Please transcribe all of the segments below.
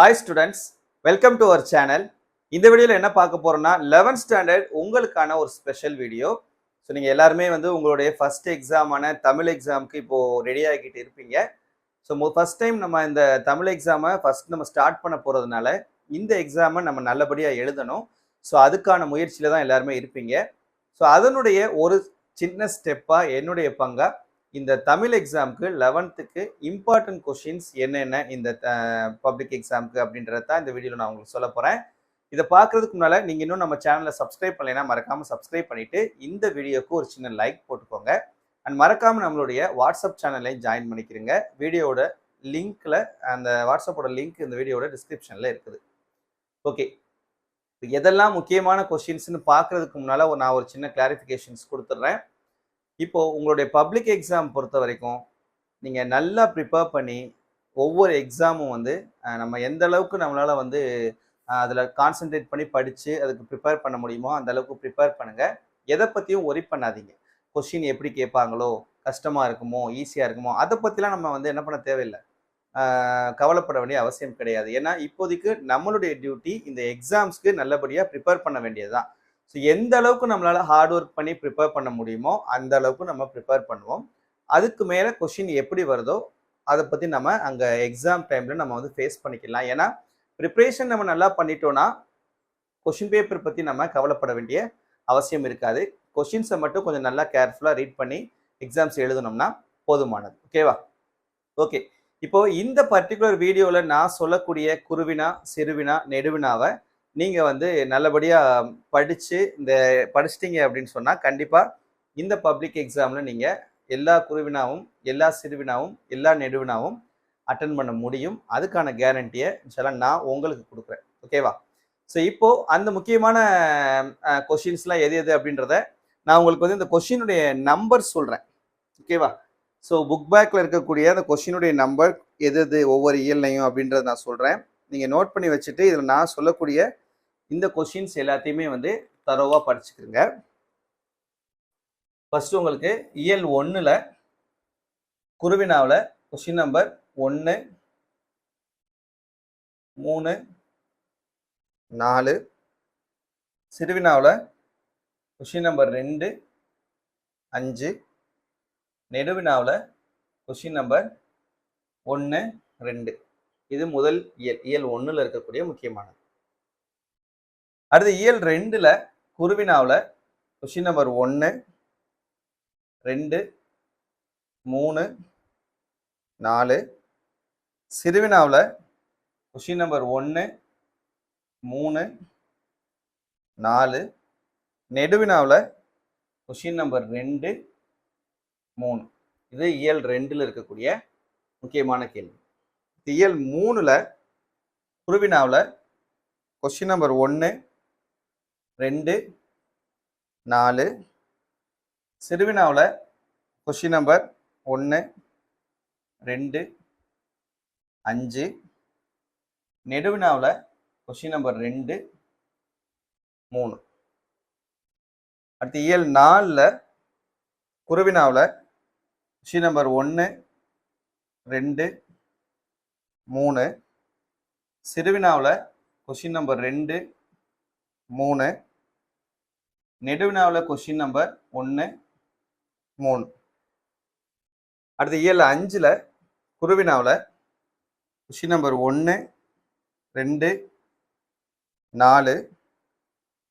Hi students, welcome to our channel. இந்த வீடியோல என்ன பார்க்க போறோம்னா 11th ஸ்டாண்டர்ட் உங்களுக்கான ஒரு ஸ்பெஷல் வீடியோ. ஸோ நீங்க எல்லாருமே உங்களுடைய ஃபர்ஸ்ட் எக்ஸாமான தமிழ் எக்ஸாமுக்கு இப்போ ரெடி ஆகிட்டு இருப்பீங்க. ஸோ ஃபர்ஸ்ட் டைம் நம்ம இந்த தமிழ் எக்ஸாமை ஃபர்ஸ்ட் நம்ம ஸ்டார்ட் பண்ண போறதுனால இந்த எக்ஸாமை நம்ம நல்லபடியா எழுதணும். ஸோ அதுக்கான முயற்சியில தான் எல்லாருமே இருப்பீங்க. ஸோ அதனுடைய ஒரு சின்ன ஸ்டெப்பா என்னுடைய பங்கா இந்த தமிழ் எக்ஸாமுக்கு 11th இம்பார்ட்டன்ட் கொஷின்ஸ் என்னென்ன இந்த பப்ளிக் எக்ஸாமுக்கு அப்படின்றத தான் இந்த வீடியோவில் நான் உங்களுக்கு சொல்ல போகிறேன். இதை பார்க்கறதுக்கு முன்னால் நீங்கள் இன்னும் நம்ம சேனலை சப்ஸ்கிரைப் பண்ணலைன்னா மறக்காமல் சப்ஸ்கிரைப் பண்ணிவிட்டு இந்த வீடியோக்கு ஒரு சின்ன லைக் போட்டுக்கோங்க. அண்ட் மறக்காமல் நம்மளுடைய வாட்ஸ்அப் சேனலையும் ஜாயின் பண்ணிக்கிறீங்க. வீடியோட லிங்க்கில் அந்த வாட்ஸ்அப்போட லிங்க் இந்த வீடியோட டிஸ்கிரிப்ஷனில் இருக்குது. ஓகே, எதெல்லாம் முக்கியமான கொஷின்ஸ்னு பார்க்கறதுக்கு முன்னால் நான் ஒரு சின்ன கிளாரிஃபிகேஷன்ஸ் கொடுத்துட்றேன். இப்போ உங்களுடைய பப்ளிக் எக்ஸாம் பொறுத்த வரைக்கும் நீங்கள் நல்லா ப்ரிப்பேர் பண்ணி ஒவ்வொரு எக்ஸாமும் நம்ம எந்த அளவுக்கு நம்மளால் அதில் கான்சென்ட்ரேட் பண்ணி படித்து அதுக்கு ப்ரிப்பேர் பண்ண முடியுமோ அந்த அளவுக்கு ப்ரிப்பேர் பண்ணுங்கள். எதை பற்றியும் ஒரி பண்ணாதீங்க. கொஷின் எப்படி கேட்பாங்களோ, கஷ்டமாக இருக்குமோ, ஈஸியாக இருக்குமோ, அதை பற்றிலாம் நம்ம என்ன பண்ண தேவையில்லை, கவலைப்பட வேண்டிய அவசியம் கிடையாது. ஏன்னா இப்போதைக்கு நம்மளுடைய டியூட்டி இந்த எக்ஸாம்ஸ்க்கு நல்லபடியாக ப்ரிப்பேர் பண்ண வேண்டியது தான். ஸோ எந்த அளவுக்கு நம்மளால் ஹார்ட் ஒர்க் பண்ணி ப்ரிப்பேர் பண்ண முடியுமோ அந்த அளவுக்கு நம்ம ப்ரிப்பேர் பண்ணுவோம். அதுக்கு மேலே கொஷின் எப்படி வருதோ அதை பற்றி நம்ம அங்கே எக்ஸாம் டைமில் நம்ம ஃபேஸ் பண்ணிக்கலாம். ஏன்னா ப்ரிப்ரேஷன் நம்ம நல்லா பண்ணிட்டோன்னா கொஷின் பேப்பர் பற்றி நம்ம கவலைப்பட வேண்டிய அவசியம் இருக்காது. கொஷின்ஸை மட்டும் கொஞ்சம் நல்லா கேர்ஃபுல்லாக ரீட் பண்ணி எக்ஸாம்ஸ் எழுதணும்னா போதுமானது. ஓகேவா? ஓகே, இப்போ இந்த பர்டிகுலர் வீடியோவில் நான் சொல்லக்கூடிய குருவினா, சிறுவினா, நெடுவினாவை நீங்கள் நல்லபடியாக படிச்சிட்டீங்க அப்படின்னு சொன்னால் கண்டிப்பாக இந்த பப்ளிக் எக்ஸாமில் நீங்கள் எல்லா குருவினாவும், எல்லா சிறுவினாவும், எல்லா நெடுவினாவும் அட்டன் பண்ண முடியும். அதுக்கான கேரண்டியை இன்ஷால்லா நான் உங்களுக்கு கொடுக்குறேன். ஓகேவா? ஸோ இப்போது அந்த முக்கியமான கொஷின்ஸ்லாம் எது எது அப்படின்றத நான் உங்களுக்கு இந்த கொஷினுடைய நம்பர் சொல்கிறேன். ஓகேவா? ஸோ புக் பேக்கில் இருக்கக்கூடிய அந்த கொஷினுடைய நம்பர் எது எது ஒவ்வொரு இயல்லையும் அப்படின்றத நான் சொல்கிறேன். நீங்கள் நோட் பண்ணி வச்சுட்டு இதில் நான் சொல்லக்கூடிய இந்த கொஷின்ஸ் எல்லாத்தையுமே தரோவாக படிச்சுக்கிறங்க. ஃபர்ஸ்ட் உங்களுக்கு இயல் 1ல் குருவினாவில் கொஷின் நம்பர் 1, 3, 4, சிறுவினாவில் கொஷின் நம்பர் 2, 5, நெடுவினாவில் கொஷின் நம்பர் 1, 2. இது முதல் இயல் 1ல் இருக்கக்கூடிய முக்கியமானது. அடுத்து இயல் 2ல் குருவினாவில் கொஷின் நம்பர் 1, 2, 3, 4, சிறுவினாவில் கொஷின் நம்பர் 1, 3, 4, நெடுவினாவில் கொஷின் நம்பர் 2, 3. இது இயல் 2ல் இருக்கக்கூடிய முக்கியமான கேள்வி. இயல் 3ல் குருவினாவில் கொஷின் நம்பர் 1, 2, 4, சிறுவினாவில் கொஷின் நம்பர் 1, 2, 5, நெடுவினாவில் கொஷின் நம்பர் 2, 3. அடுத்து இயல் 4ல் குருவினாவில் கொஷின் நம்பர் 1, 2, 3, சிறுவினாவில் கொஷின் நம்பர் 2, 3, நெடுவினாவில் கொஷின் நம்பர் 1, 3. அடுத்து இயல் 5ல் குருவினாவில் கொஷின் நம்பர் 1, 2, 4,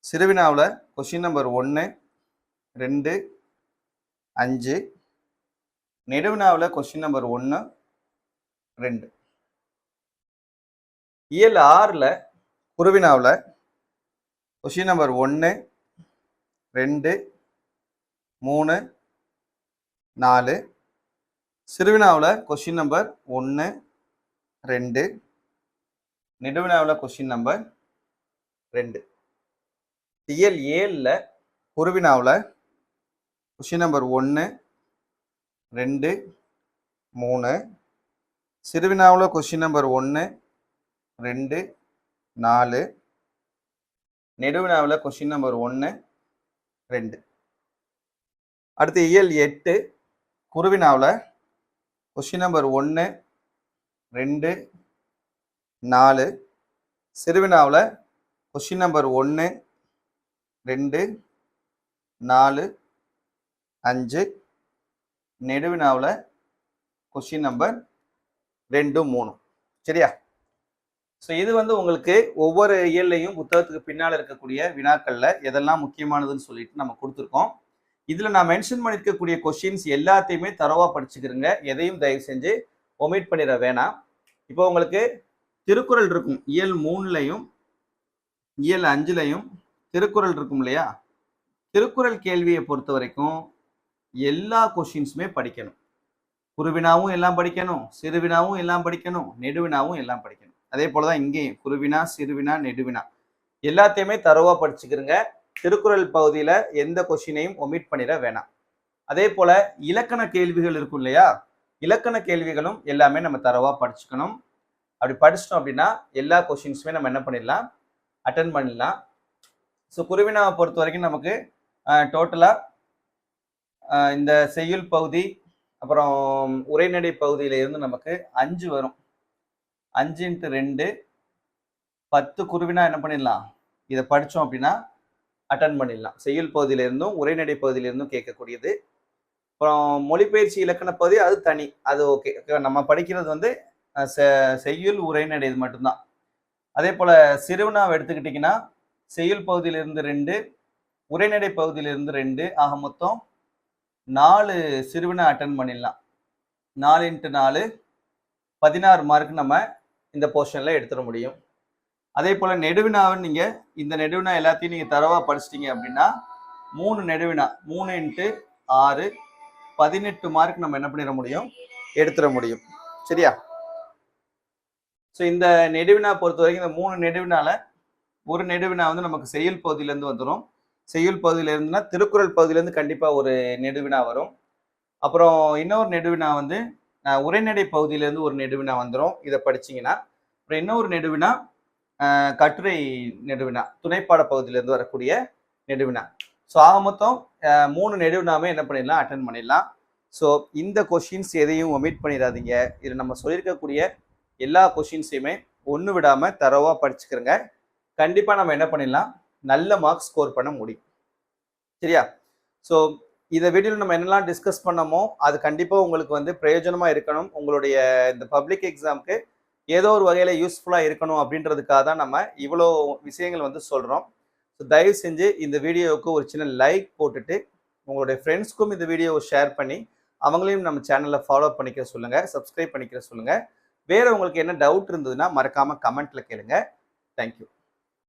சிறுவினாவில் கொஷின் நம்பர் 1, 2, 5, நெடுவினாவில் கொஷின் நம்பர் 1, 2. இயல் 6ல் குருவினாவில் கொஷின் நம்பர் 1, 2, 3, 4, சிறுவினாவில் கொஷின் நம்பர் 1, 2, நெடுவினாவில் கொஷின் நம்பர் 2. இயல் 7ல் குருவினாவில் கொஷின் நம்பர் 1, 2, 3, சிறுவினாவில் கொஷின் நம்பர் 1, 2, 4, நெடுவினாவில் கொஷின் நம்பர் 1, 2. அடுத்து இயல் 8 குருவினாவில் கொஷின் நம்பர் 1, 2, 4. சிறுவினாவில் கொஷின் நம்பர் 1, 2, 4, 5. நெடுவினாவில் கொஷின் நம்பர் 2, 3. சரியா? ஸோ இது வந்து உங்களுக்கு ஒவ்வொரு இயல்லையும் புத்தகத்துக்கு பின்னால் இருக்கக்கூடிய வினாக்களில் எதெல்லாம் முக்கியமானதுன்னு சொல்லிட்டு நம்ம கொடுத்துருக்கோம். இதில் நான் மென்ஷன் பண்ணியிருக்கக்கூடிய கொஷின்ஸ் எல்லாத்தையுமே தரவாக படிச்சுக்கிறங்க. எதையும் தயவு செஞ்சு ஒமிட் பண்ணிட வேணாம். இப்போ உங்களுக்கு திருக்குறள் இருக்கும், இயல் 3லையும் இயல் 5லையும் திருக்குறள் இருக்கும் இல்லையா? திருக்குறள் கேள்வியை பொறுத்த வரைக்கும் எல்லா கொஷின்ஸுமே படிக்கணும். குறுவினாவும் எல்லாம் படிக்கணும், சிறுவினாவும் எல்லாம் படிக்கணும், நெடுவினாவும் எல்லாம் படிக்கணும். அதே போலதான் இங்கேயும் குறுவினா, சிறுவினா, நெடுவினா எல்லாத்தையுமே தரவா படிச்சுக்கிறங்க. திருக்குறள் பகுதியில எந்த கொஷினையும் ஒமிட் பண்ணிட வேணாம். அதே போல இலக்கண கேள்விகள் இருக்கும் இல்லையா? இலக்கண கேள்விகளும் எல்லாமே நம்ம தரவா படிச்சுக்கணும். அப்படி படிச்சிட்டோம் அப்படின்னா எல்லா கொஷின்ஸுமே நம்ம என்ன பண்ணிடலாம், அட்டன் பண்ணிடலாம். ஸோ குறுவினாவை பொறுத்த வரைக்கும் நமக்கு டோட்டலா இந்த செய்யுள் பகுதி அப்புறம் உரைநடை பகுதியில இருந்து நமக்கு 5 வரும். 5 × 2 10 குறுவினா என்ன பண்ணிடலாம், இதை படித்தோம் அப்படின்னா அட்டன் பண்ணிடலாம். செய்யுள் பகுதியிலிருந்தும் உரைநடை பகுதியிலிருந்தும் கேட்கக்கூடியது. அப்புறம் மொழிபெயர்ச்சி இலக்கண பகுதி அது தனி, அது ஓகே. நம்ம படிக்கிறது வந்து செய்யுள் உரைநடை இது மட்டும்தான். அதே போல சிறுவினாவை எடுத்துக்கிட்டிங்கன்னா செய்யுள் பகுதியிலிருந்து 2, உரைநடை பகுதியிலிருந்து 2, ஆக மொத்தம் 4 சிறுவினா அட்டன் பண்ணிடலாம். 4 × 4 16 மார்க் நம்ம இந்த போர்ஷன்ல எடுத்துட முடியும். அதே போல நெடுவினாவை நீங்க இந்த நெடுவினா எல்லாத்தையும் நீங்க தரவா படிச்சிட்டீங்க அப்படின்னா 3 நெடுவினா 3 × 6 18 மார்க் நம்ம என்ன பண்ணிட முடியும், எடுத்துட முடியும். சரியா? ஸோ இந்த நெடுவினா பொறுத்த வரைக்கும் இந்த 3 நெடுவினால ஒரு நெடுவினா வந்து நமக்கு செய்யுள் பகுதியிலேருந்து வந்துடும். செய்யுள் பகுதியில இருந்துன்னா திருக்குறள் பகுதியிலேருந்து கண்டிப்பா ஒரு நெடுவினா வரும். அப்புறம் இன்னொரு நெடுவினா வந்து உரைநடை பகுதியிலேருந்து ஒரு நெடுவினா வந்துடும். இதை படிச்சிங்கன்னா அப்புறம் இன்னொரு நெடுவினா கட்டுரை நெடுவினா துணைப்பாட பகுதியிலேருந்து வரக்கூடிய நெடுவினா. ஸோ ஆக மொத்தம் 3 நெடுவினாமே என்ன பண்ணிடலாம், அட்டன் பண்ணிடலாம். ஸோ இந்த கொஷின்ஸ் எதையும் ஒமிட் பண்ணிடாதீங்க. இதில் நம்ம சொல்லியிருக்கக்கூடிய எல்லா கொஷின்ஸையுமே ஒன்று விடாமல் தரவாக படிச்சுக்கிறங்க. கண்டிப்பாக நம்ம என்ன பண்ணிடலாம், நல்ல மார்க்ஸ் ஸ்கோர் பண்ண முடியும். சரியா? ஸோ இந்த வீடியோவில் நம்ம என்னெல்லாம் டிஸ்கஸ் பண்ணமோ அது கண்டிப்பாக உங்களுக்கு வந்து பிரயோஜனமாக இருக்கணும். உங்களுடைய இந்த பப்ளிக் எக்ஸாமுக்கு ஏதோ ஒரு வகையில் யூஸ்ஃபுல்லாக இருக்கணும் அப்படின்றதுக்காக தான் நம்ம இவ்வளோ விஷயங்கள் வந்து சொல்கிறோம். ஸோ தயவு செஞ்சு இந்த வீடியோவுக்கு ஒரு சின்ன லைக் போட்டுட்டு உங்களுடைய ஃப்ரெண்ட்ஸ்க்கும் இந்த வீடியோவை ஷேர் பண்ணி அவங்களையும் நம்ம சேனலில் ஃபாலோ பண்ணிக்க சொல்லுங்கள், சப்ஸ்கிரைப் பண்ணிக்க சொல்லுங்கள். வேறு உங்களுக்கு என்ன டவுட் இருந்ததுன்னா மறக்காமல் கமெண்ட்டில் கேளுங்க. தேங்க்யூ.